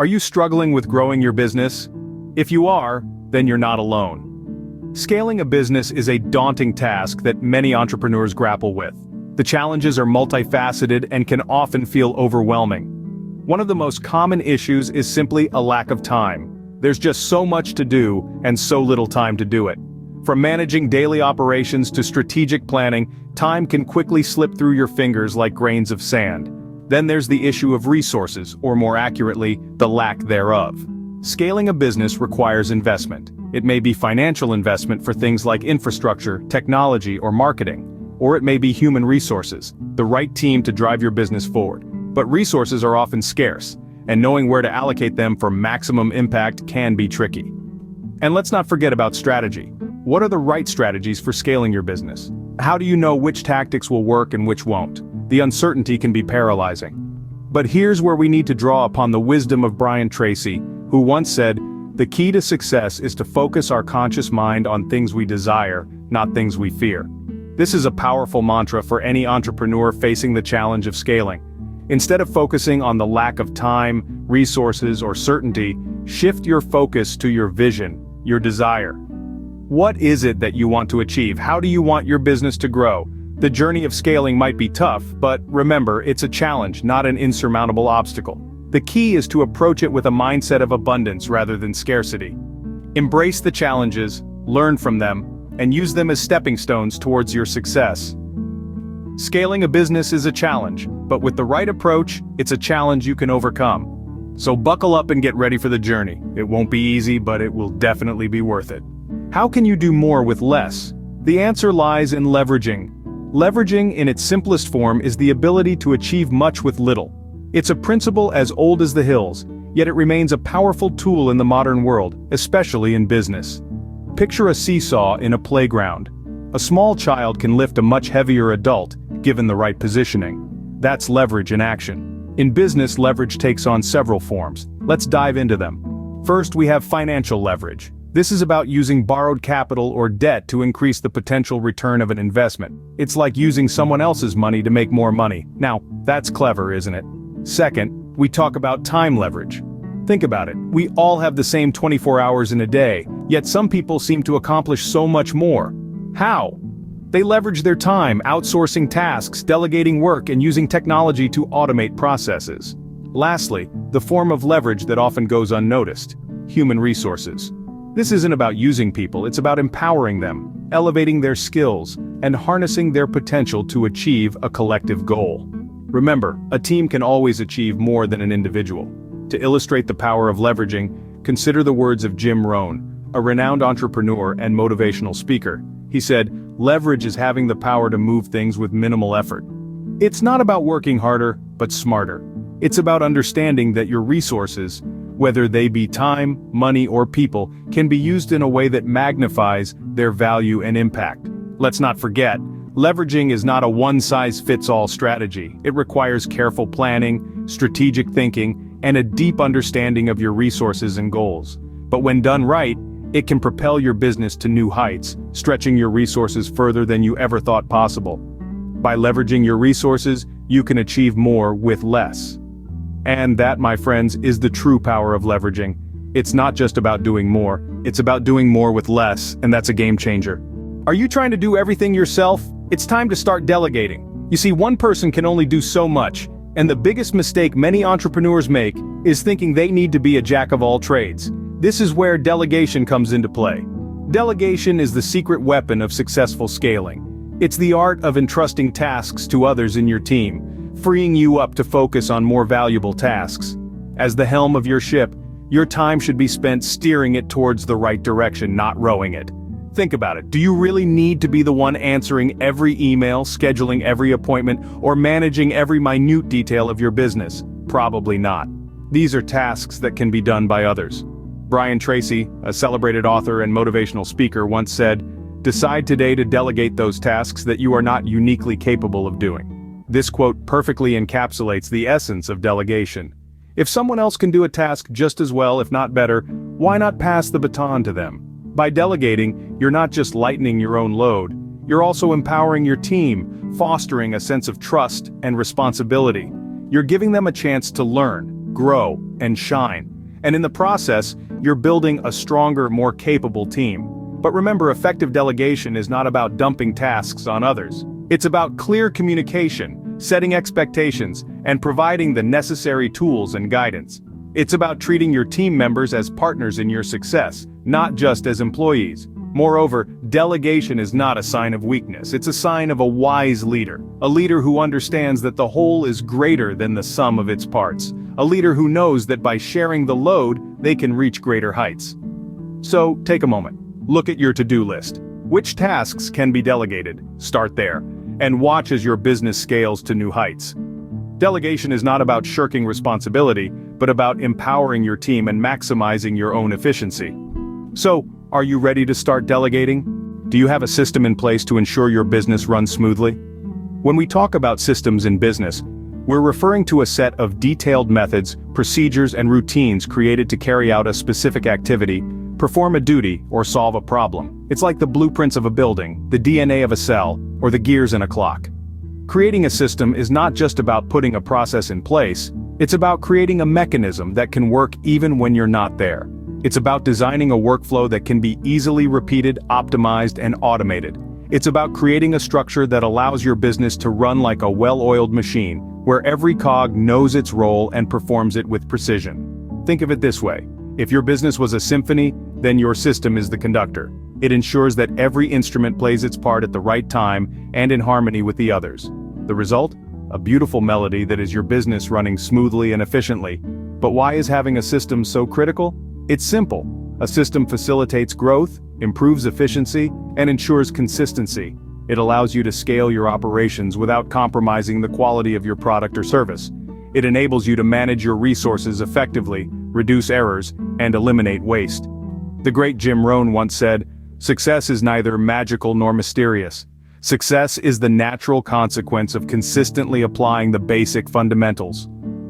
Are you struggling with growing your business? If you are, then you're not alone. Scaling a business is a daunting task that many entrepreneurs grapple with. The challenges are multifaceted and can often feel overwhelming. One of the most common issues is simply a lack of time. There's just so much to do and so little time to do it. From managing daily operations to strategic planning, time can quickly slip through your fingers like grains of sand. Then there's the issue of resources, or more accurately, the lack thereof. Scaling a business requires investment. It may be financial investment for things like infrastructure, technology, or marketing. Or it may be human resources, the right team to drive your business forward. But resources are often scarce, and knowing where to allocate them for maximum impact can be tricky. And let's not forget about strategy. What are the right strategies for scaling your business? How do you know which tactics will work and which won't? The uncertainty can be paralyzing. But here's where we need to draw upon the wisdom of Brian Tracy, who once said, "The key to success is to focus our conscious mind on things we desire, not things we fear." This is a powerful mantra for any entrepreneur facing the challenge of scaling. Instead of focusing on the lack of time, resources, or certainty, shift your focus to your vision, your desire. What is it that you want to achieve? How do you want your business to grow? The journey of scaling might be tough, but remember, it's a challenge, not an insurmountable obstacle. The key is to approach it with a mindset of abundance rather than scarcity. Embrace the challenges, learn from them, and use them as stepping stones towards your success. Scaling a business is a challenge, but with the right approach, it's a challenge you can overcome. So buckle up and get ready for the journey. It won't be easy, but it will definitely be worth it. How can you do more with less? The answer lies in leveraging. Leveraging in its simplest form is the ability to achieve much with little. It's a principle as old as the hills, yet it remains a powerful tool in the modern world, especially in business. Picture a seesaw in a playground. A small child can lift a much heavier adult, given the right positioning. That's leverage in action. In business, leverage takes on several forms. Let's dive into them. First, we have financial leverage. This is about using borrowed capital or debt to increase the potential return of an investment. It's like using someone else's money to make more money. Now, that's clever, isn't it? Second, we talk about time leverage. Think about it. We all have the same 24 hours in a day, yet some people seem to accomplish so much more. How? They leverage their time, outsourcing tasks, delegating work, and using technology to automate processes. Lastly, the form of leverage that often goes unnoticed: human resources. This isn't about using people, it's about empowering them, elevating their skills, and harnessing their potential to achieve a collective goal. Remember, a team can always achieve more than an individual. To illustrate the power of leveraging, consider the words of Jim Rohn, a renowned entrepreneur and motivational speaker. He said, "Leverage is having the power to move things with minimal effort." It's not about working harder, but smarter. It's about understanding that your resources, whether they be time, money, or people, can be used in a way that magnifies their value and impact. Let's not forget, leveraging is not a one-size-fits-all strategy. It requires careful planning, strategic thinking, and a deep understanding of your resources and goals. But when done right, it can propel your business to new heights, stretching your resources further than you ever thought possible. By leveraging your resources, you can achieve more with less. And that, my friends, is the true power of leveraging. It's not just about doing more, it's about doing more with less, and that's a game changer. Are you trying to do everything yourself? It's time to start delegating. You see, one person can only do so much, and the biggest mistake many entrepreneurs make is thinking they need to be a jack of all trades. This is where delegation comes into play. Delegation is the secret weapon of successful scaling. It's the art of entrusting tasks to others in your team, freeing you up to focus on more valuable tasks. As the helm of your ship, your time should be spent steering it towards the right direction, not rowing it. Think about it. Do you really need to be the one answering every email, scheduling every appointment, or managing every minute detail of your business? Probably not. These are tasks that can be done by others. Brian Tracy, a celebrated author and motivational speaker, once said, "Decide today to delegate those tasks that you are not uniquely capable of doing." This quote perfectly encapsulates the essence of delegation. If someone else can do a task just as well, if not better, why not pass the baton to them? By delegating, you're not just lightening your own load, you're also empowering your team, fostering a sense of trust and responsibility. You're giving them a chance to learn, grow and shine. And in the process, you're building a stronger, more capable team. But remember, effective delegation is not about dumping tasks on others. It's about clear communication, setting expectations, and providing the necessary tools and guidance. It's about treating your team members as partners in your success, not just as employees. Moreover, delegation is not a sign of weakness, it's a sign of a wise leader. A leader who understands that the whole is greater than the sum of its parts. A leader who knows that by sharing the load, they can reach greater heights. So, take a moment. Look at your to-do list. Which tasks can be delegated? Start there. And watch as your business scales to new heights. Delegation is not about shirking responsibility, but about empowering your team and maximizing your own efficiency. So, are you ready to start delegating? Do you have a system in place to ensure your business runs smoothly? When we talk about systems in business, we're referring to a set of detailed methods, procedures, and routines created to carry out a specific activity, perform a duty, or solve a problem. It's like the blueprints of a building, the DNA of a cell, or the gears in a clock. Creating a system is not just about putting a process in place, it's about creating a mechanism that can work even when you're not there. It's about designing a workflow that can be easily repeated, optimized, and automated. It's about creating a structure that allows your business to run like a well-oiled machine, where every cog knows its role and performs it with precision. Think of it this way. If your business was a symphony, then your system is the conductor. It ensures that every instrument plays its part at the right time and in harmony with the others. The result? A beautiful melody that is your business running smoothly and efficiently. But why is having a system so critical? It's simple. A system facilitates growth, improves efficiency, and ensures consistency. It allows you to scale your operations without compromising the quality of your product or service. It enables you to manage your resources effectively, reduce errors, and eliminate waste. The great Jim Rohn once said, "Success is neither magical nor mysterious. Success is the natural consequence of consistently applying the basic fundamentals."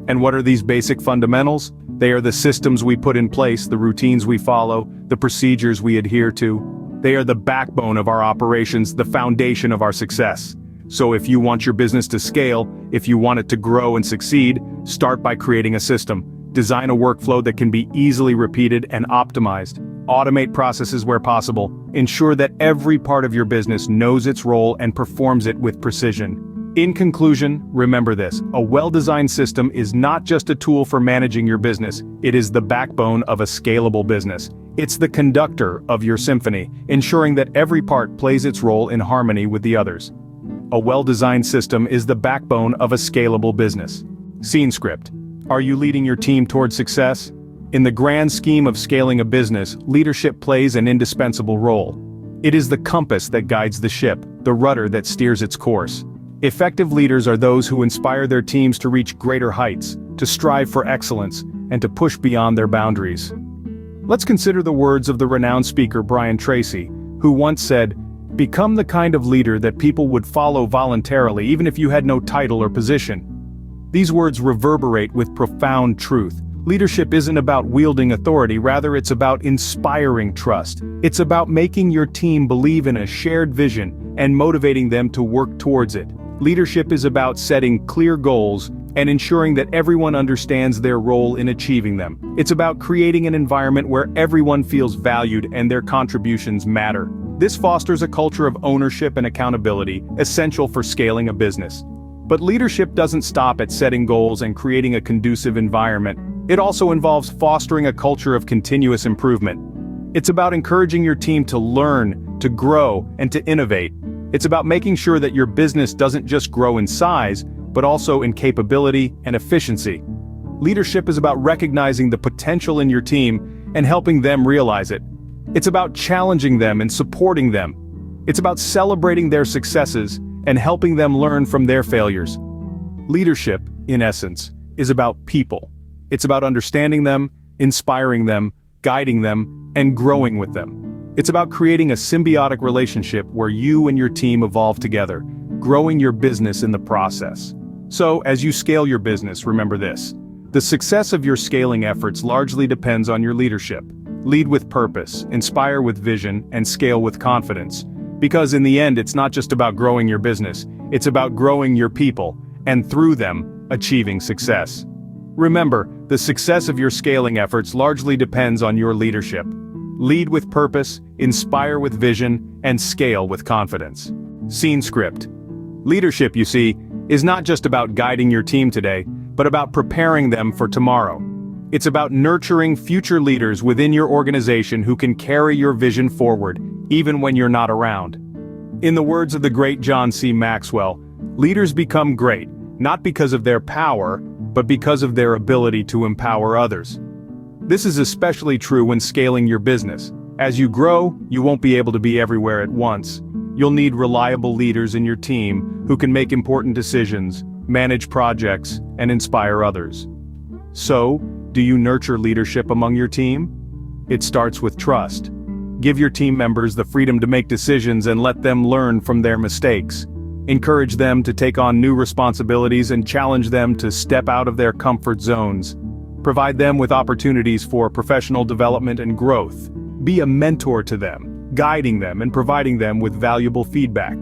And what are these basic fundamentals? They are the systems we put in place, the routines we follow, the procedures we adhere to. They are the backbone of our operations, the foundation of our success. So if you want your business to scale, if you want it to grow and succeed, start by creating a system. Design a workflow that can be easily repeated and optimized. Automate processes where possible. Ensure that every part of your business knows its role and performs it with precision. In conclusion, remember this: a well-designed system is not just a tool for managing your business, it is the backbone of a scalable business. It's the conductor of your symphony, ensuring that every part plays its role in harmony with the others. A well-designed system is the backbone of a scalable business. Scene script. Are you leading your team towards success? In the grand scheme of scaling a business, leadership plays an indispensable role. It is the compass that guides the ship, the rudder that steers its course. Effective leaders are those who inspire their teams to reach greater heights, to strive for excellence, and to push beyond their boundaries. Let's consider the words of the renowned speaker Brian Tracy, who once said, "Become the kind of leader that people would follow voluntarily even if you had no title or position." These words reverberate with profound truth. Leadership isn't about wielding authority, rather it's about inspiring trust. It's about making your team believe in a shared vision and motivating them to work towards it. Leadership is about setting clear goals and ensuring that everyone understands their role in achieving them. It's about creating an environment where everyone feels valued and their contributions matter. This fosters a culture of ownership and accountability, essential for scaling a business. But leadership doesn't stop at setting goals and creating a conducive environment. It also involves fostering a culture of continuous improvement. It's about encouraging your team to learn, to grow, and to innovate. It's about making sure that your business doesn't just grow in size, but also in capability and efficiency. Leadership is about recognizing the potential in your team and helping them realize it. It's about challenging them and supporting them. It's about celebrating their successes and helping them learn from their failures. Leadership, in essence, is about people. It's about understanding them, inspiring them, guiding them, and growing with them. It's about creating a symbiotic relationship where you and your team evolve together, growing your business in the process. So, as you scale your business, remember this: the success of your scaling efforts largely depends on your leadership. Lead with purpose, inspire with vision, and scale with confidence. Because in the end, it's not just about growing your business, it's about growing your people, and through them, achieving success. Remember, the success of your scaling efforts largely depends on your leadership. Lead with purpose, inspire with vision, and scale with confidence. Scene script. Leadership, you see, is not just about guiding your team today, but about preparing them for tomorrow. It's about nurturing future leaders within your organization who can carry your vision forward, even when you're not around. In the words of the great John C. Maxwell, leaders become great, not because of their power, but because of their ability to empower others. This is especially true when scaling your business. As you grow, you won't be able to be everywhere at once. You'll need reliable leaders in your team who can make important decisions, manage projects, and inspire others. So, do you nurture leadership among your team? It starts with trust. Give your team members the freedom to make decisions and let them learn from their mistakes. Encourage them to take on new responsibilities and challenge them to step out of their comfort zones. Provide them with opportunities for professional development and growth. Be a mentor to them, guiding them and providing them with valuable feedback.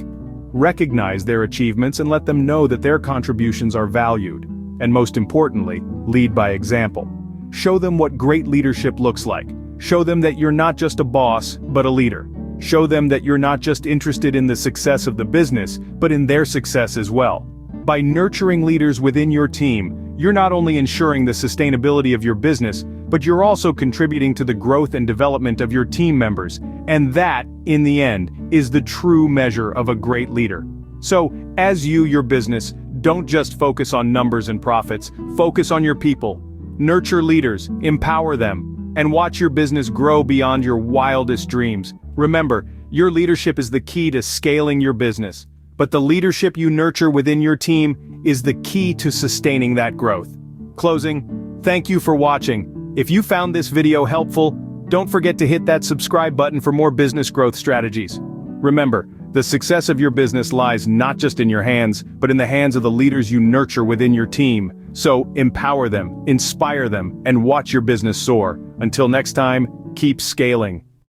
Recognize their achievements and let them know that their contributions are valued. And most importantly, lead by example. Show them what great leadership looks like. Show them that you're not just a boss, but a leader. Show them that you're not just interested in the success of the business, but in their success as well. By nurturing leaders within your team, you're not only ensuring the sustainability of your business, but you're also contributing to the growth and development of your team members. And that, in the end, is the true measure of a great leader. So, as your business, don't just focus on numbers and profits, focus on your people. Nurture leaders, empower them, and watch your business grow beyond your wildest dreams. Remember, your leadership is the key to scaling your business, but the leadership you nurture within your team is the key to sustaining that growth. Closing, thank you for watching. If you found this video helpful, don't forget to hit that subscribe button for more business growth strategies. Remember, the success of your business lies not just in your hands, but in the hands of the leaders you nurture within your team. So, empower them, inspire them, and watch your business soar. Until next time, keep scaling.